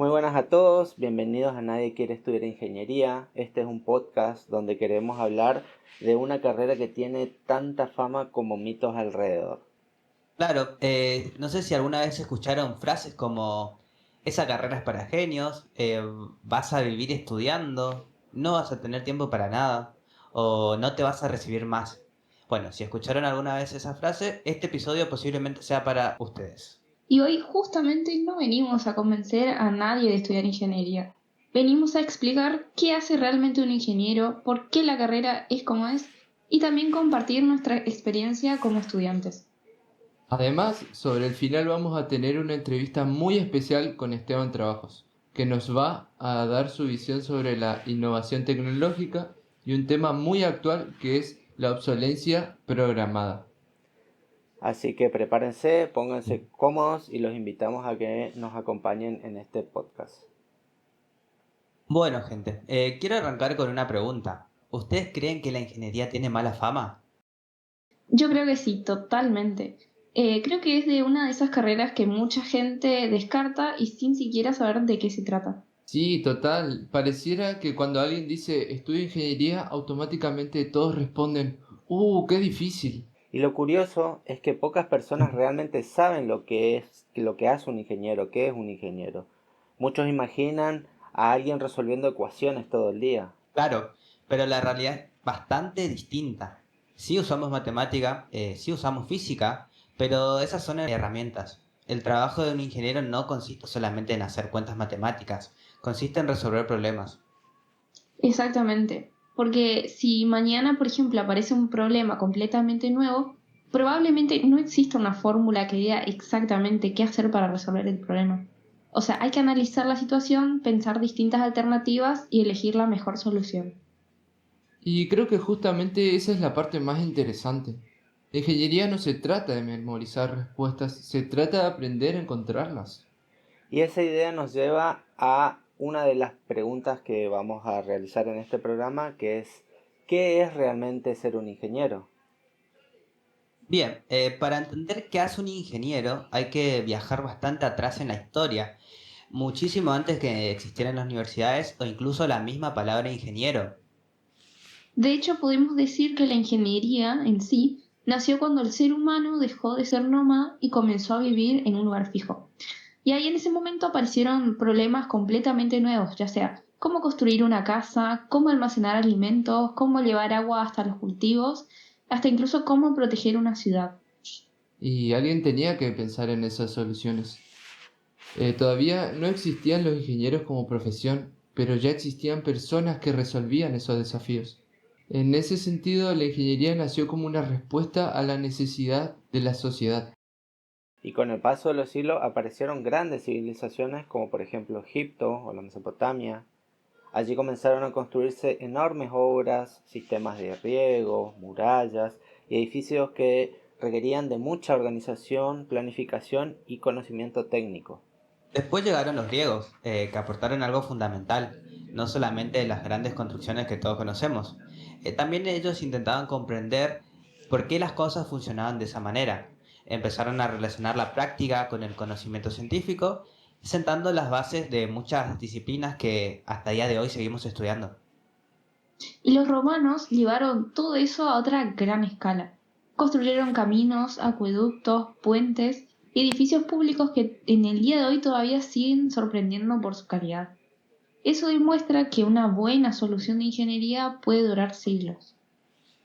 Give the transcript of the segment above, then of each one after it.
Muy buenas a todos, bienvenidos a Nadie quiere estudiar ingeniería. Este es un podcast donde queremos hablar de una carrera que tiene tanta fama como mitos alrededor. Claro, no sé si alguna vez escucharon frases como esa carrera es para genios, vas a vivir estudiando, no vas a tener tiempo para nada o no te vas a recibir más. Bueno, si escucharon alguna vez esa frase, este episodio posiblemente sea para ustedes. Y hoy justamente no venimos a convencer a nadie de estudiar ingeniería. Venimos a explicar qué hace realmente un ingeniero, por qué la carrera es como es y también compartir nuestra experiencia como estudiantes. Además, sobre el final vamos a tener una entrevista muy especial con Esteban Trabajos, que nos va a dar su visión sobre la innovación tecnológica y un tema muy actual que es la obsolencia programada. Así que prepárense, pónganse cómodos y los invitamos a que nos acompañen en este podcast. Bueno, gente, quiero arrancar con una pregunta. ¿Ustedes creen que la ingeniería tiene mala fama? Yo creo que sí, totalmente. Creo que es de una de esas carreras que mucha gente descarta y sin siquiera saber de qué se trata. Sí, total. Pareciera que cuando alguien dice estudio ingeniería, automáticamente todos responden, qué difícil! Y lo curioso es que pocas personas realmente saben lo que hace un ingeniero, qué es un ingeniero. Muchos imaginan a alguien resolviendo ecuaciones todo el día. Claro, pero la realidad es bastante distinta. Sí usamos matemática, sí usamos física, pero esas son herramientas. El trabajo de un ingeniero no consiste solamente en hacer cuentas matemáticas, consiste en resolver problemas. Exactamente, porque si mañana, por ejemplo, aparece un problema completamente nuevo, probablemente no exista una fórmula que diga exactamente qué hacer para resolver el problema. O sea, hay que analizar la situación, pensar distintas alternativas y elegir la mejor solución. Y creo que justamente esa es la parte más interesante. La ingeniería no se trata de memorizar respuestas, se trata de aprender a encontrarlas. Y esa idea nos lleva a una de las preguntas que vamos a realizar en este programa, que es ¿qué es realmente ser un ingeniero? Bien, para entender qué hace un ingeniero hay que viajar bastante atrás en la historia, muchísimo antes que existieran las universidades o incluso la misma palabra ingeniero. De hecho, podemos decir que la ingeniería en sí nació cuando el ser humano dejó de ser nómada y comenzó a vivir en un lugar fijo. Y ahí en ese momento aparecieron problemas completamente nuevos, ya sea cómo construir una casa, cómo almacenar alimentos, cómo llevar agua hasta los cultivos, hasta incluso cómo proteger una ciudad. Y alguien tenía que pensar en esas soluciones. Todavía no existían los ingenieros como profesión, pero ya existían personas que resolvían esos desafíos. En ese sentido, la ingeniería nació como una respuesta a la necesidad de la sociedad. Y con el paso de los siglos aparecieron grandes civilizaciones como por ejemplo Egipto o la Mesopotamia. Allí comenzaron a construirse enormes obras, sistemas de riego, murallas y edificios que requerían de mucha organización, planificación y conocimiento técnico. Después llegaron los griegos, que aportaron algo fundamental, no solamente las grandes construcciones que todos conocemos. También ellos intentaban comprender por qué las cosas funcionaban de esa manera. Empezaron a relacionar la práctica con el conocimiento científico, sentando las bases de muchas disciplinas que hasta el día de hoy seguimos estudiando. Y los romanos llevaron todo eso a otra gran escala. Construyeron caminos, acueductos, puentes y edificios públicos que en el día de hoy todavía siguen sorprendiendo por su calidad. Eso demuestra que una buena solución de ingeniería puede durar siglos.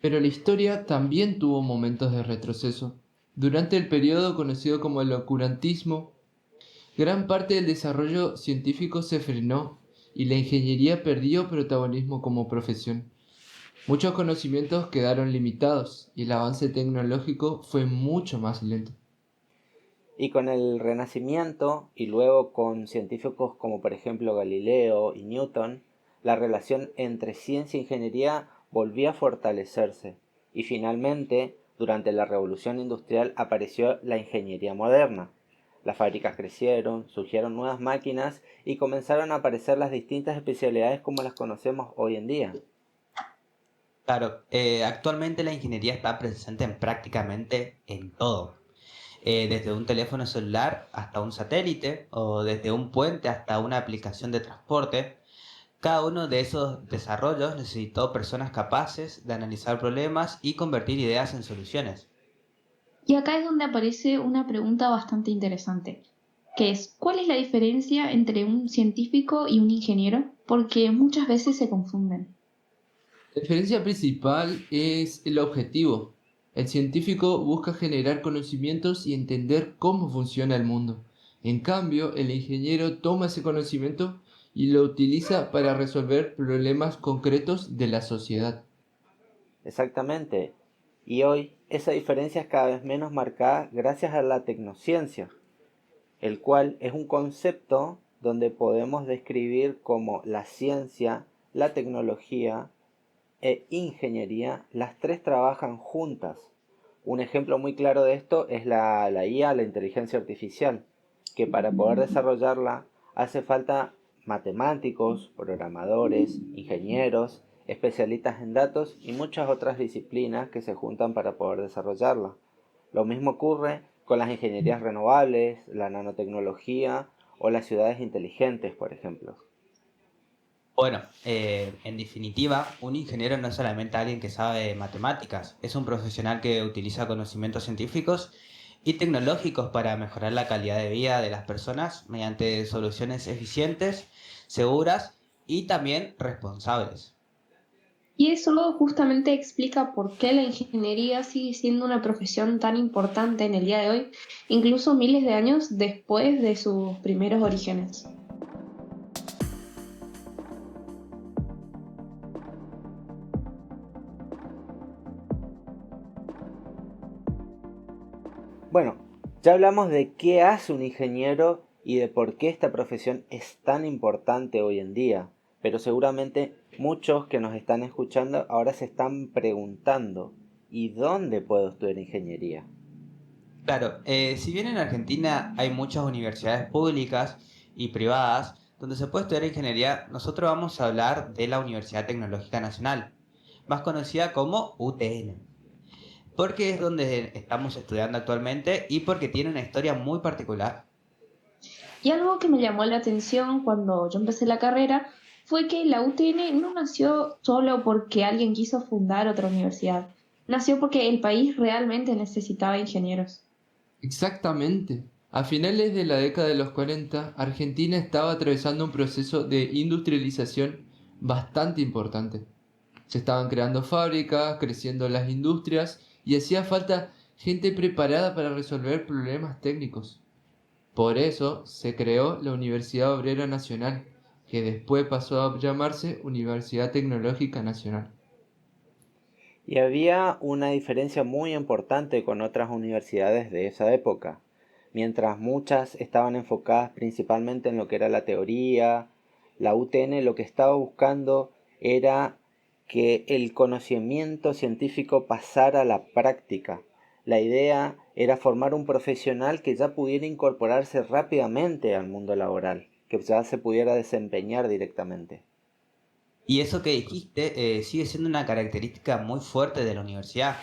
Pero la historia también tuvo momentos de retroceso. Durante el periodo conocido como el oscurantismo, gran parte del desarrollo científico se frenó y la ingeniería perdió protagonismo como profesión. Muchos conocimientos quedaron limitados y el avance tecnológico fue mucho más lento. Y con el Renacimiento y luego con científicos como por ejemplo Galileo y Newton, la relación entre ciencia e ingeniería volvió a fortalecerse y finalmente, durante la Revolución Industrial apareció la ingeniería moderna. Las fábricas crecieron, surgieron nuevas máquinas y comenzaron a aparecer las distintas especialidades como las conocemos hoy en día. Claro, actualmente la ingeniería está presente en prácticamente en todo. desde un teléfono celular hasta un satélite o desde un puente hasta una aplicación de transporte. Cada uno de esos desarrollos necesitó personas capaces de analizar problemas y convertir ideas en soluciones. Y acá es donde aparece una pregunta bastante interesante, que es, ¿cuál es la diferencia entre un científico y un ingeniero? Porque muchas veces se confunden. La diferencia principal es el objetivo. El científico busca generar conocimientos y entender cómo funciona el mundo. En cambio, el ingeniero toma ese conocimiento y lo utiliza para resolver problemas concretos de la sociedad. Exactamente. Y hoy esa diferencia es cada vez menos marcada gracias a la tecnociencia, el cual es un concepto donde podemos describir como la ciencia, la tecnología e ingeniería, las tres trabajan juntas. Un ejemplo muy claro de esto es la IA, la inteligencia artificial, que para poder desarrollarla hace falta matemáticos, programadores, ingenieros, especialistas en datos y muchas otras disciplinas que se juntan para poder desarrollarla. Lo mismo ocurre con las ingenierías renovables, la nanotecnología o las ciudades inteligentes, por ejemplo. Bueno, en definitiva, un ingeniero no es solamente alguien que sabe matemáticas, es un profesional que utiliza conocimientos científicos y tecnológicos para mejorar la calidad de vida de las personas mediante soluciones eficientes, seguras y también responsables. Y eso justamente explica por qué la ingeniería sigue siendo una profesión tan importante en el día de hoy, incluso miles de años después de sus primeros orígenes. Bueno, ya hablamos de qué hace un ingeniero y de por qué esta profesión es tan importante hoy en día, pero seguramente muchos que nos están escuchando ahora se están preguntando, ¿y dónde puedo estudiar ingeniería? Claro, si bien en Argentina hay muchas universidades públicas y privadas donde se puede estudiar ingeniería, nosotros vamos a hablar de la Universidad Tecnológica Nacional, más conocida como UTN, porque es donde estamos estudiando actualmente y porque tiene una historia muy particular. Y algo que me llamó la atención cuando yo empecé la carrera fue que la UTN no nació solo porque alguien quiso fundar otra universidad, nació porque el país realmente necesitaba ingenieros. Exactamente. A finales de la década de los 40, Argentina estaba atravesando un proceso de industrialización bastante importante. Se estaban creando fábricas, creciendo las industrias y hacía falta gente preparada para resolver problemas técnicos. Por eso se creó la Universidad Obrera Nacional, que después pasó a llamarse Universidad Tecnológica Nacional. Y había una diferencia muy importante con otras universidades de esa época. Mientras muchas estaban enfocadas principalmente en lo que era la teoría, la UTN lo que estaba buscando era que el conocimiento científico pasara a la práctica. La idea era formar un profesional que ya pudiera incorporarse rápidamente al mundo laboral, que ya se pudiera desempeñar directamente. Y eso que dijiste sigue siendo una característica muy fuerte de la universidad.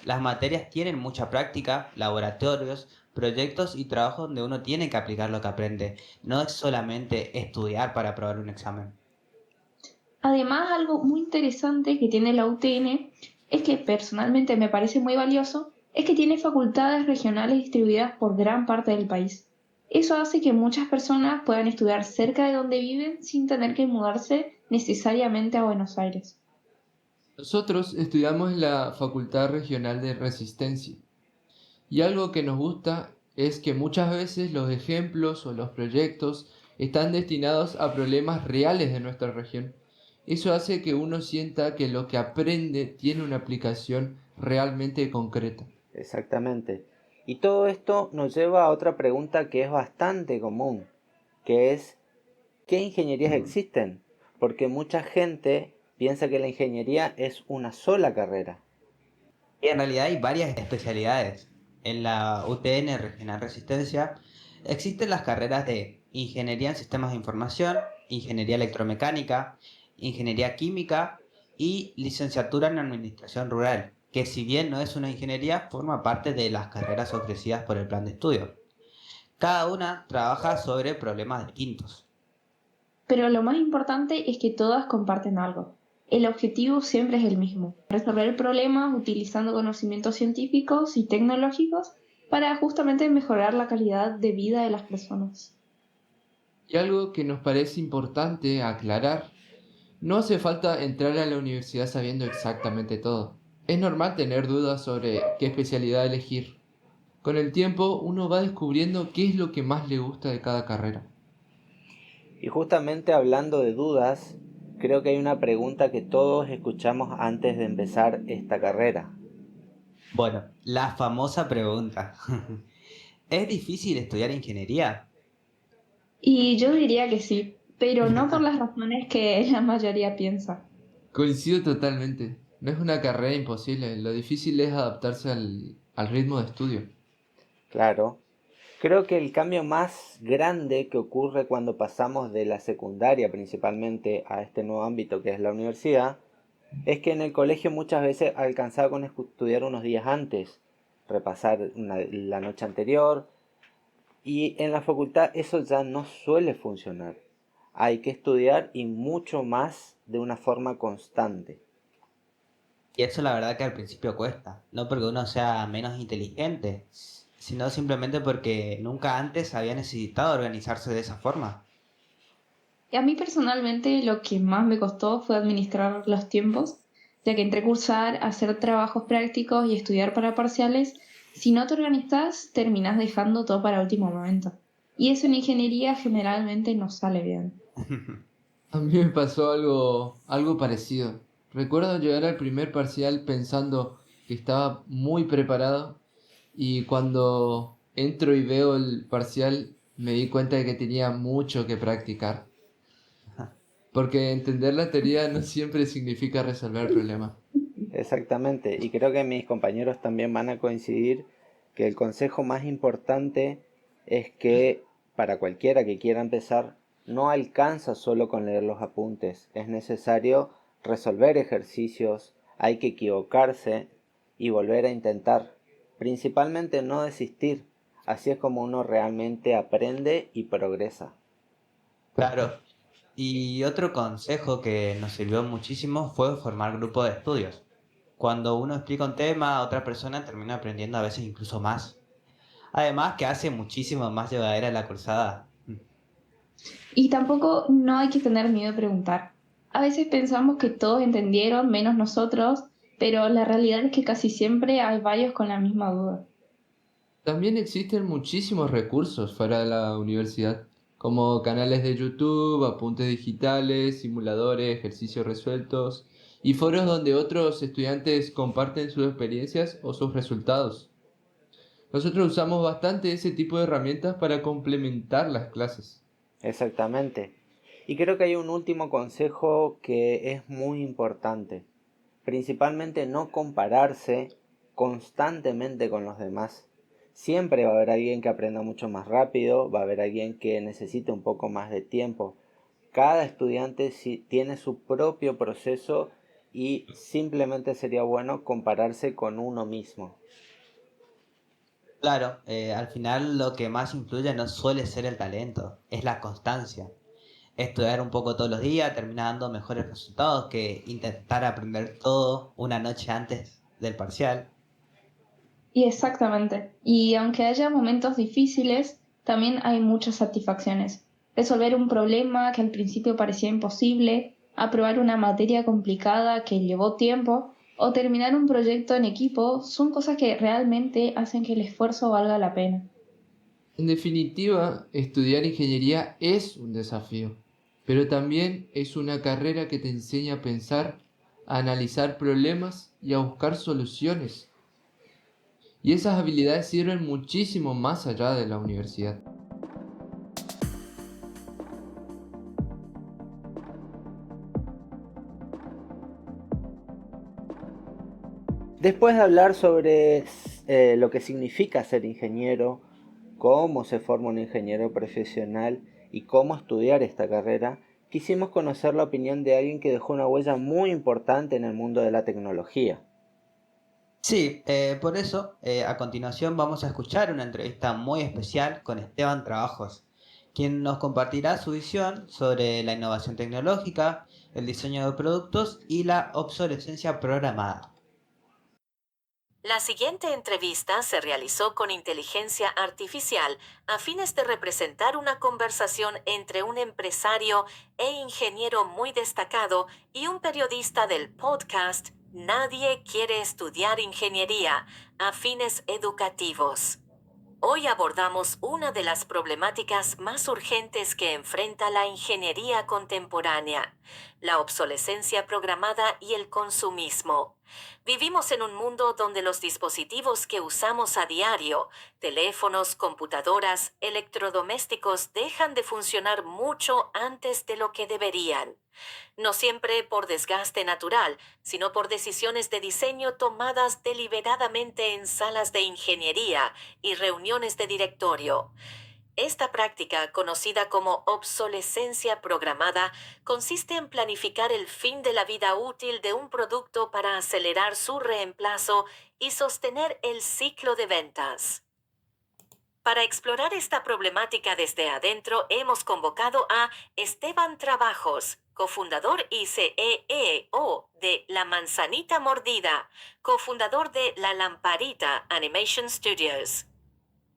Las materias tienen mucha práctica, laboratorios, proyectos y trabajos donde uno tiene que aplicar lo que aprende. No es solamente estudiar para aprobar un examen. Además, algo muy interesante que tiene la UTN es que personalmente me parece muy valioso, es que tiene facultades regionales distribuidas por gran parte del país. Eso hace que muchas personas puedan estudiar cerca de donde viven sin tener que mudarse necesariamente a Buenos Aires. Nosotros estudiamos en la Facultad Regional de Resistencia y algo que nos gusta es que muchas veces los ejemplos o los proyectos están destinados a problemas reales de nuestra región. Eso hace que uno sienta que lo que aprende tiene una aplicación realmente concreta. Exactamente. Y todo esto nos lleva a otra pregunta que es bastante común, que es, ¿qué ingenierías existen? Porque mucha gente piensa que la ingeniería es una sola carrera. Y en realidad hay varias especialidades. En la UTN Regional Resistencia existen las carreras de Ingeniería en Sistemas de Información, Ingeniería Electromecánica, Ingeniería Química y Licenciatura en Administración Rural, que si bien no es una ingeniería, forma parte de las carreras ofrecidas por el plan de estudio. Cada una trabaja sobre problemas distintos. Pero lo más importante es que todas comparten algo. El objetivo siempre es el mismo, resolver problemas utilizando conocimientos científicos y tecnológicos para justamente mejorar la calidad de vida de las personas. Y algo que nos parece importante aclarar, no hace falta entrar a la universidad sabiendo exactamente todo. Es normal tener dudas sobre qué especialidad elegir. Con el tiempo uno va descubriendo qué es lo que más le gusta de cada carrera. Y justamente hablando de dudas, creo que hay una pregunta que todos escuchamos antes de empezar esta carrera. Bueno, la famosa pregunta. ¿Es difícil estudiar ingeniería? Y yo diría que sí, pero no por las razones que la mayoría piensa. Coincido totalmente. No es una carrera imposible, lo difícil es adaptarse al ritmo de estudio. Claro, creo que el cambio más grande que ocurre cuando pasamos de la secundaria principalmente a este nuevo ámbito que es la universidad, es que en el colegio muchas veces alcanzaba con estudiar unos días antes, repasar la noche anterior, y en la facultad eso ya no suele funcionar. Hay que estudiar y mucho más de una forma constante. Y eso la verdad que al principio cuesta, no porque uno sea menos inteligente, sino simplemente porque nunca antes había necesitado organizarse de esa forma. Y a mí personalmente lo que más me costó fue administrar los tiempos, ya que entre cursar, hacer trabajos prácticos y estudiar para parciales, si no te organizas, terminas dejando todo para último momento. Y eso en ingeniería generalmente no sale bien. A mí me pasó algo parecido. Recuerdo llegar al primer parcial pensando que estaba muy preparado y cuando entro y veo el parcial me di cuenta de que tenía mucho que practicar. Porque entender la teoría no siempre significa resolver el problema. Exactamente, y creo que mis compañeros también van a coincidir que el consejo más importante es que para cualquiera que quiera empezar, no alcanza solo con leer los apuntes, es necesario resolver ejercicios, hay que equivocarse y volver a intentar. Principalmente no desistir, así es como uno realmente aprende y progresa. Claro. Y otro consejo que nos sirvió muchísimo fue formar grupos de estudios. Cuando uno explica un tema, otra persona termina aprendiendo a veces incluso más. Además que hace muchísimo más llevadera la cursada. Y tampoco no hay que tener miedo de preguntar. A veces pensamos que todos entendieron, menos nosotros, pero la realidad es que casi siempre hay varios con la misma duda. También existen muchísimos recursos fuera de la universidad, como canales de YouTube, apuntes digitales, simuladores, ejercicios resueltos y foros donde otros estudiantes comparten sus experiencias o sus resultados. Nosotros usamos bastante ese tipo de herramientas para complementar las clases. Exactamente. Y creo que hay un último consejo que es muy importante. Principalmente no compararse constantemente con los demás. Siempre va a haber alguien que aprenda mucho más rápido, va a haber alguien que necesite un poco más de tiempo. Cada estudiante tiene su propio proceso y simplemente sería bueno compararse con uno mismo. Claro, al final lo que más influye no suele ser el talento, es la constancia. Estudiar un poco todos los días termina dando mejores resultados que intentar aprender todo una noche antes del parcial. Y exactamente. Y aunque haya momentos difíciles, también hay muchas satisfacciones. Resolver un problema que al principio parecía imposible, aprobar una materia complicada que llevó tiempo o terminar un proyecto en equipo son cosas que realmente hacen que el esfuerzo valga la pena. En definitiva, estudiar ingeniería es un desafío, pero también es una carrera que te enseña a pensar, a analizar problemas y a buscar soluciones. Y esas habilidades sirven muchísimo más allá de la universidad. Después de hablar sobre lo que significa ser ingeniero, cómo se forma un ingeniero profesional y cómo estudiar esta carrera, quisimos conocer la opinión de alguien que dejó una huella muy importante en el mundo de la tecnología. Sí, por eso, a continuación vamos a escuchar una entrevista muy especial con Esteban Trabajos, quien nos compartirá su visión sobre la innovación tecnológica, el diseño de productos y la obsolescencia programada. La siguiente entrevista se realizó con inteligencia artificial a fines de representar una conversación entre un empresario e ingeniero muy destacado y un periodista del podcast Nadie quiere estudiar ingeniería a fines educativos. Hoy abordamos una de las problemáticas más urgentes que enfrenta la ingeniería contemporánea, la obsolescencia programada y el consumismo. Vivimos en un mundo donde los dispositivos que usamos a diario, teléfonos, computadoras, electrodomésticos, dejan de funcionar mucho antes de lo que deberían. No siempre por desgaste natural, sino por decisiones de diseño tomadas deliberadamente en salas de ingeniería y reuniones de directorio. Esta práctica, conocida como obsolescencia programada, consiste en planificar el fin de la vida útil de un producto para acelerar su reemplazo y sostener el ciclo de ventas. Para explorar esta problemática desde adentro, hemos convocado a Esteban Trabajos, cofundador y CEO de La Manzanita Mordida, cofundador de La Lamparita Animation Studios.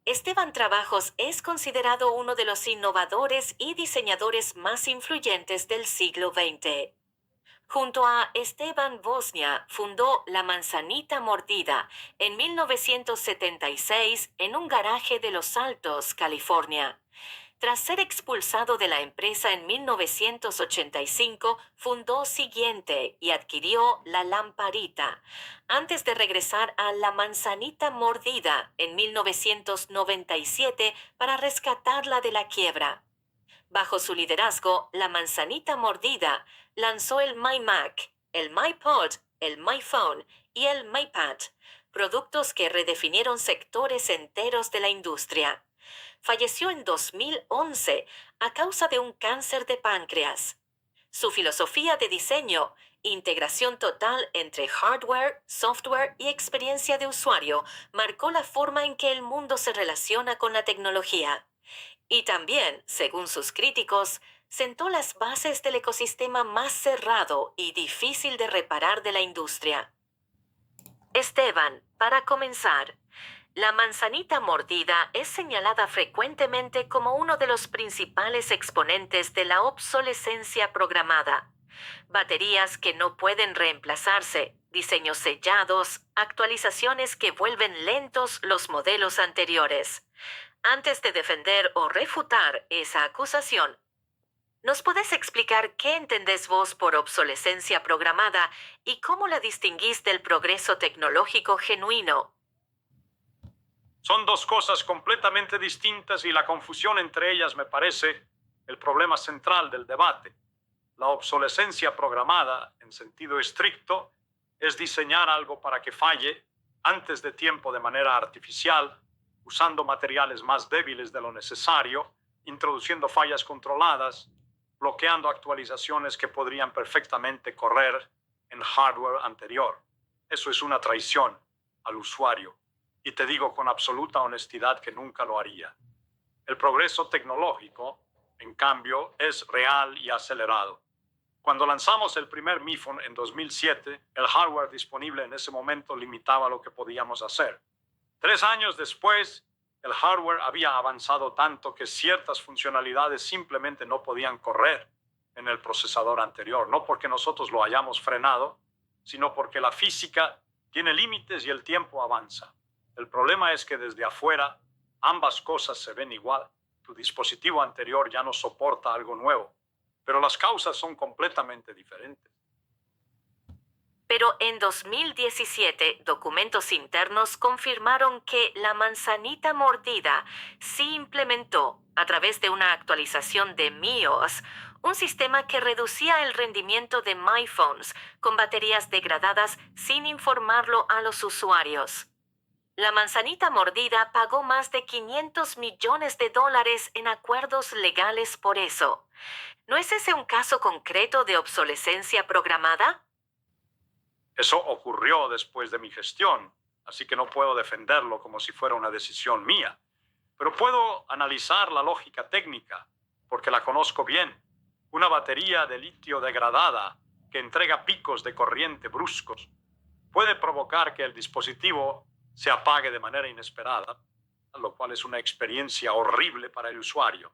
Esteban Trabajos es considerado uno de los innovadores y diseñadores más influyentes del siglo XX. Junto a Esteban Bosnia, fundó La Manzanita Mordida en 1976 en un garaje de Los Altos, California. Tras ser expulsado de la empresa en 1985, fundó Siguiente y adquirió La Lamparita, antes de regresar a La Manzanita Mordida en 1997 para rescatarla de la quiebra. Bajo su liderazgo, La Manzanita Mordida lanzó el MyMac, el MyPod, el MyPhone y el MyPad, productos que redefinieron sectores enteros de la industria. Falleció en 2011 a causa de un cáncer de páncreas. Su filosofía de diseño, integración total entre hardware, software y experiencia de usuario, marcó la forma en que el mundo se relaciona con la tecnología. Y también, según sus críticos, sentó las bases del ecosistema más cerrado y difícil de reparar de la industria. Esteban, para comenzar, la manzanita mordida es señalada frecuentemente como uno de los principales exponentes de la obsolescencia programada. Baterías que no pueden reemplazarse, diseños sellados, actualizaciones que vuelven lentos los modelos anteriores. Antes de defender o refutar esa acusación, ¿nos podés explicar qué entendés vos por obsolescencia programada y cómo la distinguís del progreso tecnológico genuino? Son dos cosas completamente distintas y la confusión entre ellas me parece el problema central del debate. La obsolescencia programada, en sentido estricto, es diseñar algo para que falle antes de tiempo de manera artificial, usando materiales más débiles de lo necesario, introduciendo fallas controladas, bloqueando actualizaciones que podrían perfectamente correr en hardware anterior. Eso es una traición al usuario. Y te digo con absoluta honestidad que nunca lo haría. El progreso tecnológico, en cambio, es real y acelerado. Cuando lanzamos el primer MiPhone en 2007, el hardware disponible en ese momento limitaba lo que podíamos hacer. 3 años después, el hardware había avanzado tanto que ciertas funcionalidades simplemente no podían correr en el procesador anterior, no porque nosotros lo hayamos frenado, sino porque la física tiene límites y el tiempo avanza. El problema es que desde afuera ambas cosas se ven igual. Tu dispositivo anterior ya no soporta algo nuevo, pero las causas son completamente diferentes. Pero en 2017, documentos internos confirmaron que la manzanita mordida sí implementó, a través de una actualización de MIOS, un sistema que reducía el rendimiento de MyPhones con baterías degradadas sin informarlo a los usuarios. La manzanita mordida pagó más de $500 millones en acuerdos legales por eso. ¿No es ese un caso concreto de obsolescencia programada? Eso ocurrió después de mi gestión, así que no puedo defenderlo como si fuera una decisión mía. Pero puedo analizar la lógica técnica, porque la conozco bien. Una batería de litio degradada que entrega picos de corriente bruscos puede provocar que el dispositivo se apague de manera inesperada, lo cual es una experiencia horrible para el usuario.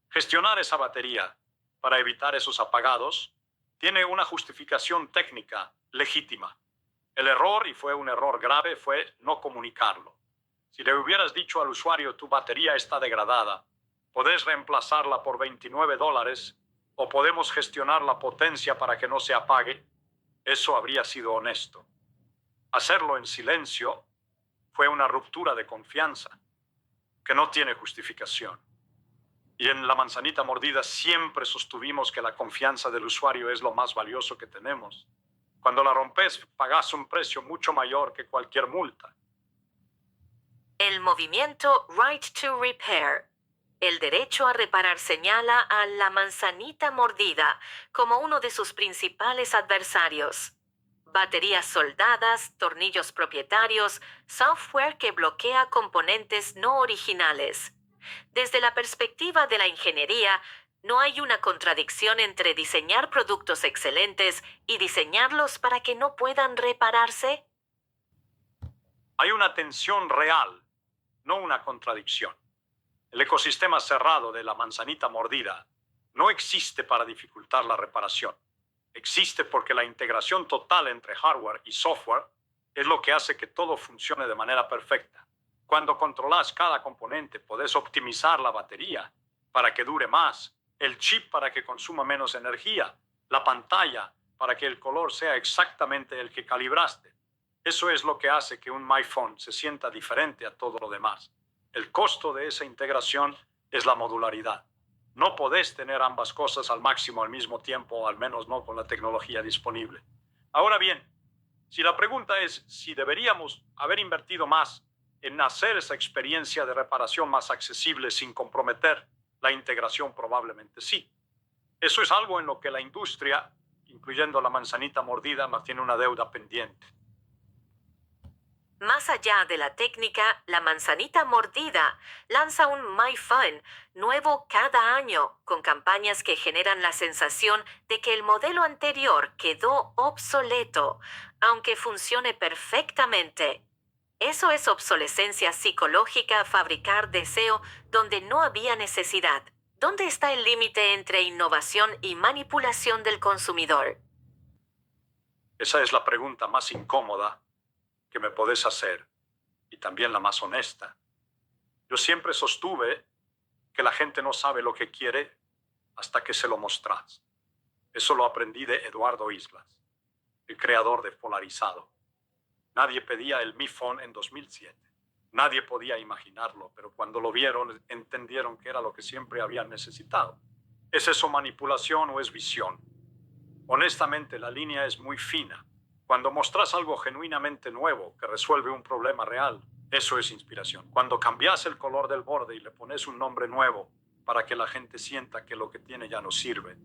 Gestionar esa batería para evitar esos apagados tiene una justificación técnica legítima. El error, y fue un error grave, fue no comunicarlo. Si le hubieras dicho al usuario tu batería está degradada, podés reemplazarla por $29 o podemos gestionar la potencia para que no se apague, eso habría sido honesto. Hacerlo en silencio fue una ruptura de confianza que no tiene justificación. Y en La Manzanita Mordida siempre sostuvimos que la confianza del usuario es lo más valioso que tenemos. Cuando la rompes, pagas un precio mucho mayor que cualquier multa. El movimiento Right to Repair, el derecho a reparar, señala a La Manzanita Mordida como uno de sus principales adversarios. Baterías soldadas, tornillos propietarios, software que bloquea componentes no originales. Desde la perspectiva de la ingeniería, no hay una contradicción entre diseñar productos excelentes y diseñarlos para que no puedan repararse. Hay una tensión real, no una contradicción. El ecosistema cerrado de La Manzanita Mordida no existe para dificultar la reparación. Existe porque la integración total entre hardware y software es lo que hace que todo funcione de manera perfecta. Cuando controlas cada componente, podés optimizar la batería para que dure más, el chip para que consuma menos energía, la pantalla para que el color sea exactamente el que calibraste. Eso es lo que hace que un MyPhone se sienta diferente a todo lo demás. El costo de esa integración es la modularidad. No podés tener ambas cosas al máximo al mismo tiempo, o al menos no con la tecnología disponible. Ahora bien, si la pregunta es si deberíamos haber invertido más en hacer esa experiencia de reparación más accesible sin comprometer la integración, probablemente sí. Eso es algo en lo que la industria, incluyendo La Manzanita Mordida, mantiene una deuda pendiente. Más allá de la técnica, La Manzanita Mordida lanza un MyPhone nuevo cada año, con campañas que generan la sensación de que el modelo anterior quedó obsoleto, aunque funcione perfectamente. Eso es obsolescencia psicológica, fabricar deseo donde no había necesidad. ¿Dónde está el límite entre innovación y manipulación del consumidor? Esa es la pregunta más incómoda que me podés hacer, y también la más honesta. Yo siempre sostuve que la gente no sabe lo que quiere hasta que se lo mostrás. Eso lo aprendí de Eduardo Islas, el creador de Polarizado. Nadie pedía el Mi Phone en 2007. Nadie podía imaginarlo, pero cuando lo vieron, entendieron que era lo que siempre habían necesitado. ¿Es eso manipulación o es visión? Honestamente, la línea es muy fina. Cuando mostrás algo genuinamente nuevo que resuelve un problema real, eso es inspiración. Cuando cambias el color del borde y le pones un nombre nuevo para que la gente sienta que lo que tiene ya no sirve,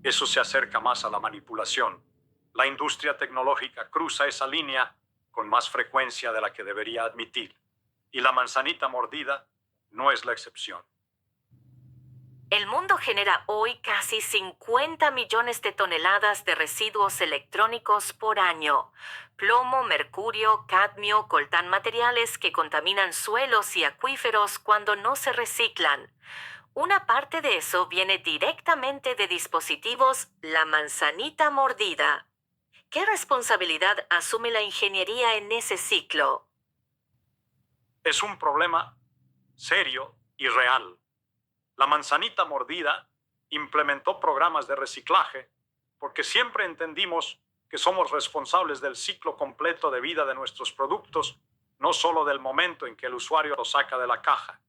eso se acerca más a la manipulación. La industria tecnológica cruza esa línea con más frecuencia de la que debería admitir. Y La Manzanita Mordida no es la excepción. El mundo genera hoy casi 50 millones de toneladas de residuos electrónicos por año. Plomo, mercurio, cadmio, coltán, materiales que contaminan suelos y acuíferos cuando no se reciclan. Una parte de eso viene directamente de dispositivos La Manzanita Mordida. ¿Qué responsabilidad asume la ingeniería en ese ciclo? Es un problema serio y real. La Manzanita Mordida implementó programas de reciclaje porque siempre entendimos que somos responsables del ciclo completo de vida de nuestros productos, no solo del momento en que el usuario lo saca de la caja.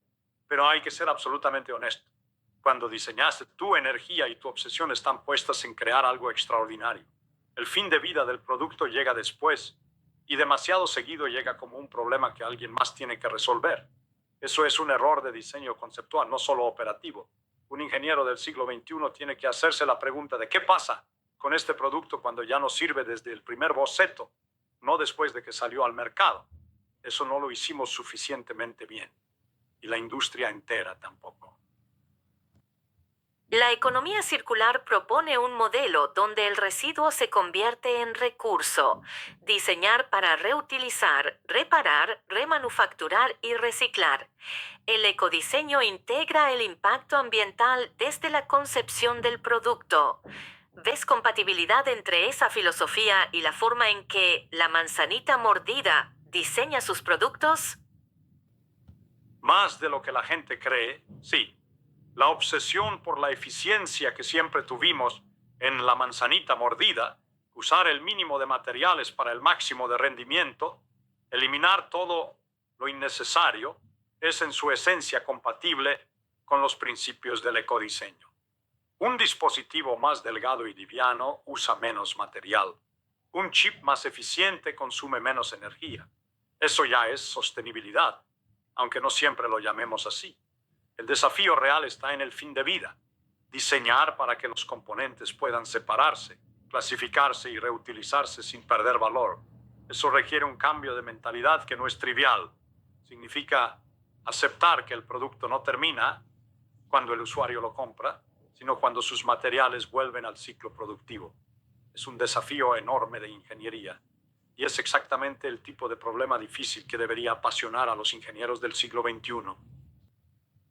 Pero hay que ser absolutamente honesto. Cuando diseñaste, tu energía y tu obsesión están puestas en crear algo extraordinario. El fin de vida del producto llega después y demasiado seguido llega como un problema que alguien más tiene que resolver. Eso es un error de diseño conceptual, no solo operativo. Un ingeniero del siglo XXI tiene que hacerse la pregunta de qué pasa con este producto cuando ya no sirve desde el primer boceto no después de que salió al mercado. Eso no lo hicimos suficientemente bien. Y la industria entera tampoco. La economía circular propone un modelo donde el residuo se convierte en recurso. Diseñar para reutilizar, reparar, remanufacturar y reciclar. El ecodiseño integra el impacto ambiental desde la concepción del producto. ¿Ves compatibilidad entre esa filosofía y la forma en que la manzanita mordida diseña sus productos? Más de lo que la gente cree, sí. La obsesión por la eficiencia que siempre tuvimos en la manzanita mordida, usar el mínimo de materiales para el máximo de rendimiento, eliminar todo lo innecesario, es en su esencia compatible con los principios del ecodiseño. Un dispositivo más delgado y liviano usa menos material. Un chip más eficiente consume menos energía. Eso ya es sostenibilidad, aunque no siempre lo llamemos así. El desafío real está en el fin de vida. Diseñar para que los componentes puedan separarse, clasificarse y reutilizarse sin perder valor. Eso requiere un cambio de mentalidad que no es trivial. Significa aceptar que el producto no termina cuando el usuario lo compra, sino cuando sus materiales vuelven al ciclo productivo. Es un desafío enorme de ingeniería. Y es exactamente el tipo de problema difícil que debería apasionar a los ingenieros del siglo XXI.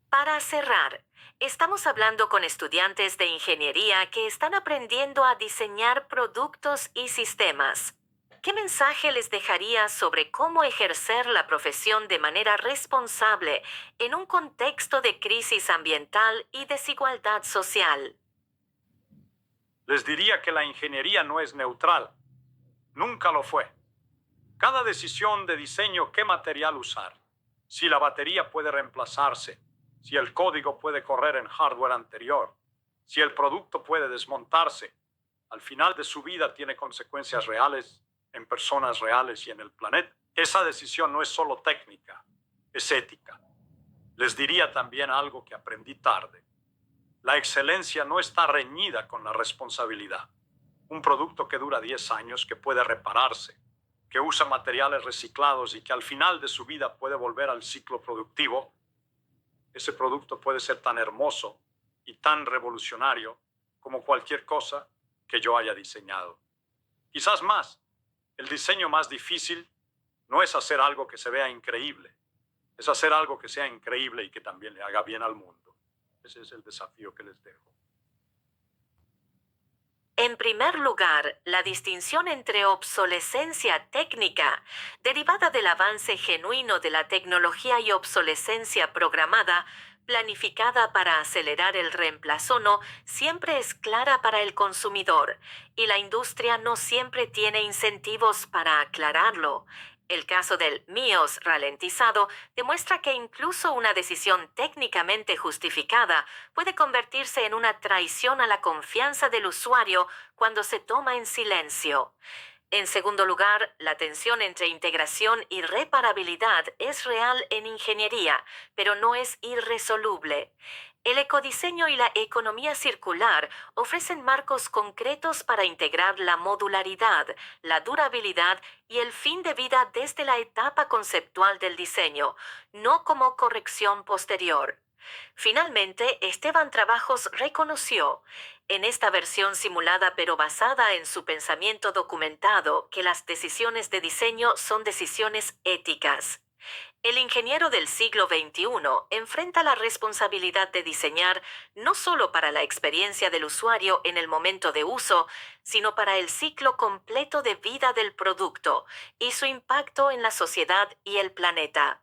Para cerrar, estamos hablando con estudiantes de ingeniería que están aprendiendo a diseñar productos y sistemas. ¿Qué mensaje les dejarías sobre cómo ejercer la profesión de manera responsable en un contexto de crisis ambiental y desigualdad social? Les diría que la ingeniería no es neutral. Nunca lo fue. Cada decisión de diseño, qué material usar, si la batería puede reemplazarse, si el código puede correr en hardware anterior, si el producto puede desmontarse, al final de su vida tiene consecuencias reales en personas reales y en el planeta. Esa decisión no es solo técnica, es ética. Les diría también algo que aprendí tarde. La excelencia no está reñida con la responsabilidad. Un producto que dura 10 años, que puede repararse, que usa materiales reciclados y que al final de su vida puede volver al ciclo productivo, ese producto puede ser tan hermoso y tan revolucionario como cualquier cosa que yo haya diseñado. Quizás más. El diseño más difícil no es hacer algo que se vea increíble, es hacer algo que sea increíble y que también le haga bien al mundo. Ese es el desafío que les dejo. En primer lugar, la distinción entre obsolescencia técnica, derivada del avance genuino de la tecnología, y obsolescencia programada, planificada para acelerar el reemplazo, no siempre es clara para el consumidor, y la industria no siempre tiene incentivos para aclararlo. El caso del MIOS ralentizado demuestra que incluso una decisión técnicamente justificada puede convertirse en una traición a la confianza del usuario cuando se toma en silencio. En segundo lugar, la tensión entre integración y reparabilidad es real en ingeniería, pero no es irresoluble. El ecodiseño y la economía circular ofrecen marcos concretos para integrar la modularidad, la durabilidad y el fin de vida desde la etapa conceptual del diseño, no como corrección posterior. Finalmente, Esteban Trabajos reconoció, en esta versión simulada pero basada en su pensamiento documentado, que las decisiones de diseño son decisiones éticas. El ingeniero del siglo XXI enfrenta la responsabilidad de diseñar no solo para la experiencia del usuario en el momento de uso, sino para el ciclo completo de vida del producto y su impacto en la sociedad y el planeta.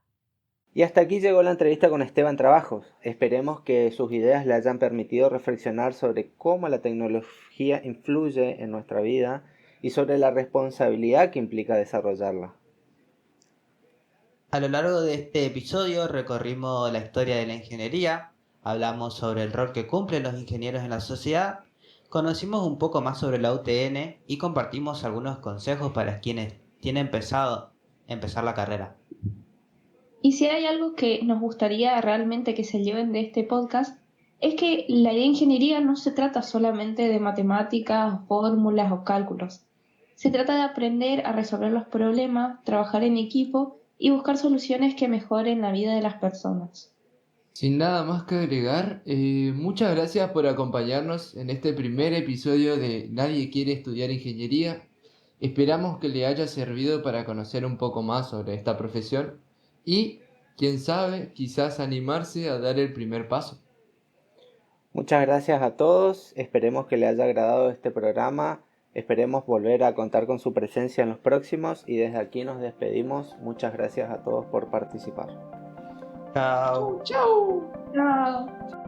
Y hasta aquí llegó la entrevista con Esteban Trabajos. Esperemos que sus ideas le hayan permitido reflexionar sobre cómo la tecnología influye en nuestra vida y sobre la responsabilidad que implica desarrollarla. A lo largo de este episodio recorrimos la historia de la ingeniería, hablamos sobre el rol que cumplen los ingenieros en la sociedad, conocimos un poco más sobre la UTN y compartimos algunos consejos para quienes tienen pensado empezar la carrera. Y si hay algo que nos gustaría realmente que se lleven de este podcast, es que la ingeniería no se trata solamente de matemáticas, fórmulas o cálculos. Se trata de aprender a resolver los problemas, trabajar en equipo y buscar soluciones que mejoren la vida de las personas. Sin nada más que agregar, muchas gracias por acompañarnos en este primer episodio de Nadie quiere estudiar ingeniería. Esperamos que le haya servido para conocer un poco más sobre esta profesión y, quién sabe, quizás animarse a dar el primer paso. Muchas gracias a todos, esperemos que les haya agradado este programa, esperemos volver a contar con su presencia en los próximos y desde aquí nos despedimos. Muchas gracias a todos por participar. Chao. ¡Chau! Chao.